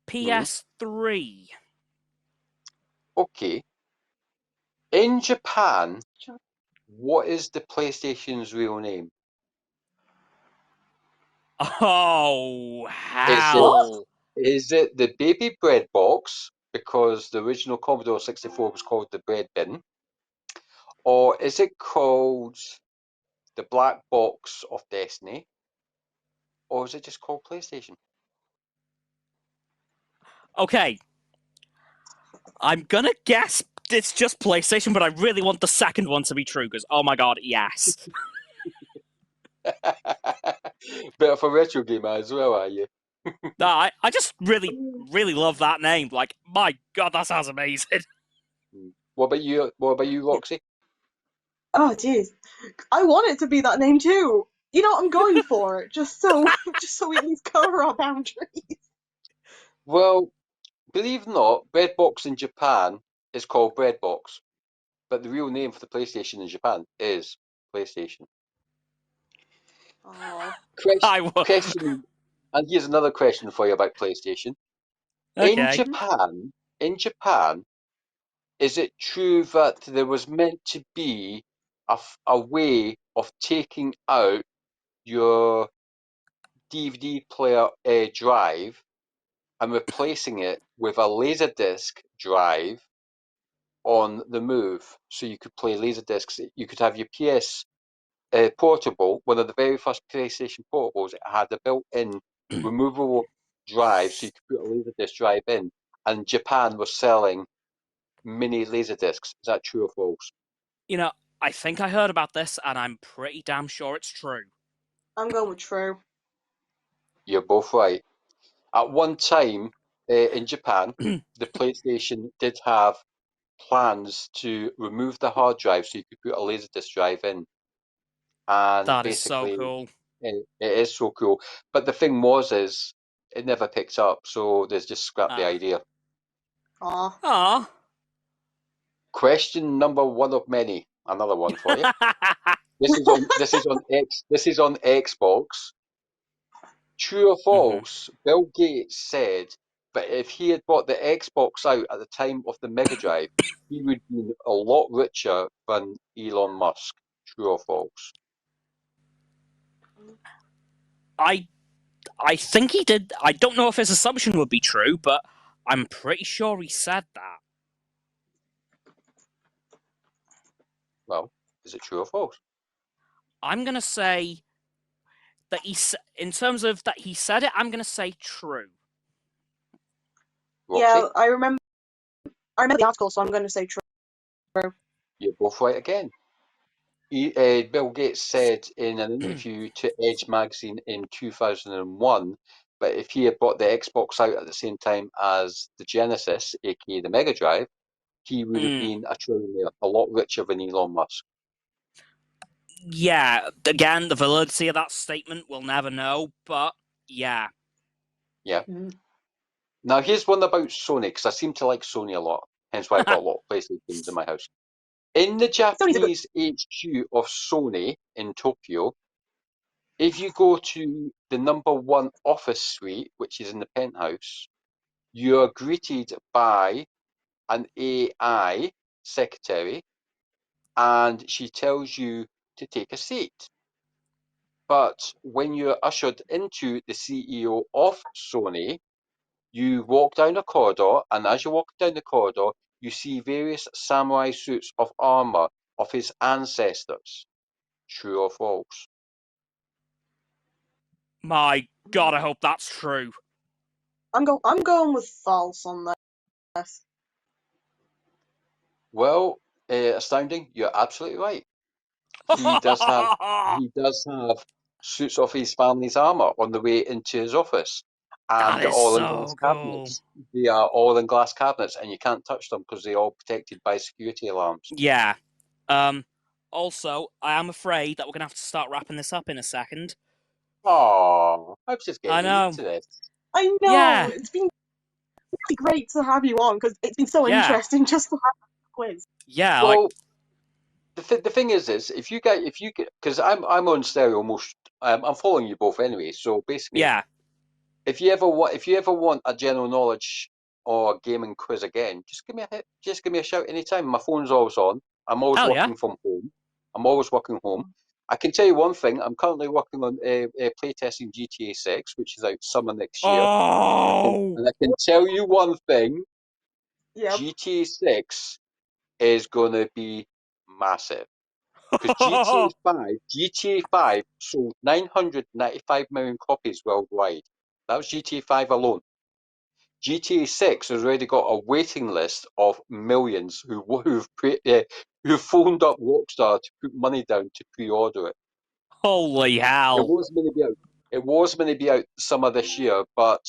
PS3. Okay. In Japan, what is the PlayStation's real name? Oh, Is hell. it the baby bread box because the original Commodore 64 was called the bread bin? Or is it called the black box of destiny? Or is it just called PlayStation? Okay. I'm gonna guess it's just PlayStation, but I really want the second one to be true because, oh my god, yes. Bit of a retro gamer as well, are you? No, I just really, really love that name. Like, my god, that sounds amazing. What about you? What about you, Roxy? Oh, jeez. I want it to be that name too. You know, I'm going for it, just so we at least cover our boundaries. Well, believe it or not, Breadbox in Japan is called Breadbox, but the real name for the PlayStation in Japan is PlayStation. Oh. Question, and here's another question for you about PlayStation. Okay. In Japan, is it true that there was meant to be a way of taking out your DVD player drive and replacing it with a Laserdisc drive on the move, so you could play Laserdiscs? You could have your PS Portable, one of the very first PlayStation Portables. It had a built-in removable drive, so you could put a Laserdisc drive in. And Japan was selling mini Laserdiscs. Is that true or false? You know, I think I heard about this, and I'm pretty damn sure it's true. I'm going with true. You're both right. At one time in Japan, the PlayStation did have plans to remove the hard drive so you could put a Laserdisc drive in. And That is so basically, cool. it is so cool. But the thing is it never picks up, so there's just scrapped the idea. Aw. Aw. Question number one of many. Another one for you. This is on Xbox. True or false? Bill Gates said that if he had bought the Xbox out at the time of the Mega Drive, he would be a lot richer than Elon Musk. True or false? I think he did. I don't know if his assumption would be true, but I'm pretty sure he said that. Well, is it true or false? I'm gonna say that in terms of that he said it, I'm gonna say true. Roxy? Yeah, I remember the article, so I'm going to say true. You're both right again. Bill Gates said in an interview to Edge magazine in 2001 that if he had bought the Xbox out at the same time as the Genesis, aka the Mega Drive, he would have been a trillionaire, a lot richer than Elon Musk. Yeah, again, the validity of that statement we'll never know, but yeah. Yeah. Now here's one about Sony, because I seem to like Sony a lot, hence why I've got a lot of PlayStations in my house. In the Japanese HQ of Sony in Tokyo, if you go to the #1 office suite, which is in the penthouse, you are greeted by an AI secretary, and she tells you to take a seat. But when you're ushered into the CEO of Sony, you walk down a corridor, and as you walk down the corridor, you see various samurai suits of armor of his ancestors. True or false? My god, I hope that's true. I'm going with false on this. Well, Astounding, you're absolutely right. He does have suits of his family's armor on the way into his office, and That they're is all in so glass cool. cabinets. They are all in glass cabinets, and you can't touch them because they're all protected by security alarms. Yeah. Also, I am afraid that we're gonna have to start wrapping this up in a second. Oh, I was just I getting know. into this. I know. Yeah. It's been really great to have you on because it's been so interesting just to have a quiz. Yeah. Well, the thing is if you get because I'm on stereo most. I'm following you both anyway. So basically, yeah. if you ever want a general knowledge or gaming quiz again, just give me a hit. Just give me a shout anytime. My phone's always on. I'm always Hell yeah. working from home. I'm always working home. I can tell you one thing. I'm currently working on playtesting GTA 6, which is out summer next year. Oh. And I can tell you one thing. Yep. GTA 6 is going to be massive. Because GTA 5 sold 995 million copies worldwide. That was GTA 5 alone. GTA 6 has already got a waiting list of millions who've phoned up Rockstar to put money down to pre-order it. Holy hell. It was going to be out. It was going to be out summer this year, but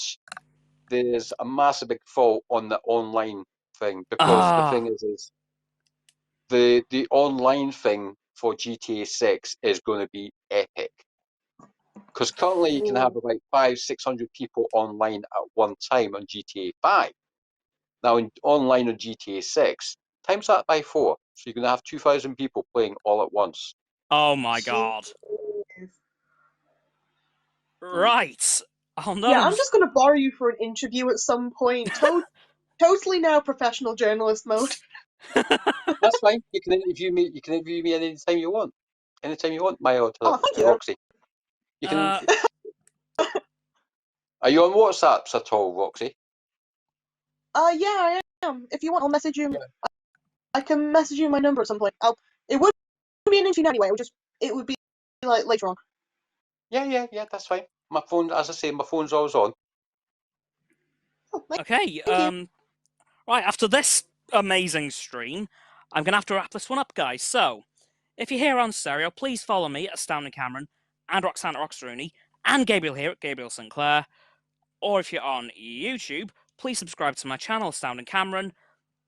there's a massive big fall on the online thing because the thing is the online thing for GTA 6 is going to be epic. Because currently you can have about 500-600 people online at one time on GTA 5. Now, online on GTA 6, times that by 4. So you're going to have 2,000 people playing all at once. Oh my god. Right. Oh no. Yeah, I'm just going to borrow you for an interview at some point. Totally now professional journalist mode. That's fine. You can interview me. You can interview me anytime you want. Anytime you want, my Oh, thank you. Roxy. You can. Are you on WhatsApps at all, Roxy? Yeah, I am. If you want, I'll message you. Yeah. I can message you my number at some point. It would be an interview anyway. It would be like later on. Yeah. That's fine. My phone, as I say, my phone's always on. Oh, Okay. thank you. Right, after this amazing stream, I'm going to have to wrap this one up, guys. So, if you're here on stereo, please follow me at Astounding Cameron and Roxanne at Roxrooney and Gabriel here at Gabriel Sinclair. Or if you're on YouTube, please subscribe to my channel, Astounding Cameron.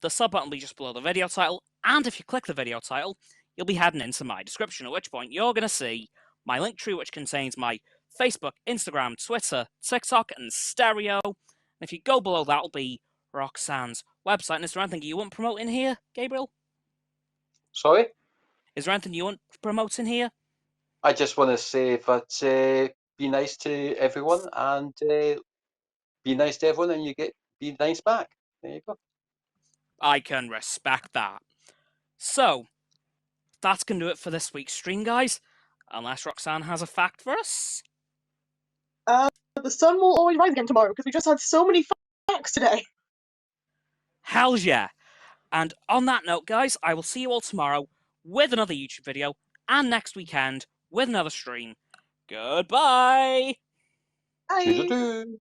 The sub button will be just below the video title. And if you click the video title, you'll be heading into my description, at which point you're going to see my link tree, which contains my Facebook, Instagram, Twitter, TikTok, and stereo. And if you go below, that'll be Roxanne's website. And is there anything you want to promote in here, Gabriel? Sorry? Is there anything you want to promote in here? I just want to say that be nice to everyone and be nice to everyone and you get be nice back. There you go. I can respect that. So, that's going to do it for this week's stream, guys. Unless Roxanne has a fact for us. The sun will always rise again tomorrow because we just had so many facts today. Hell yeah. And on that note, guys, I will see you all tomorrow with another YouTube video and next weekend with another stream. Goodbye! Bye! Toodle-doo.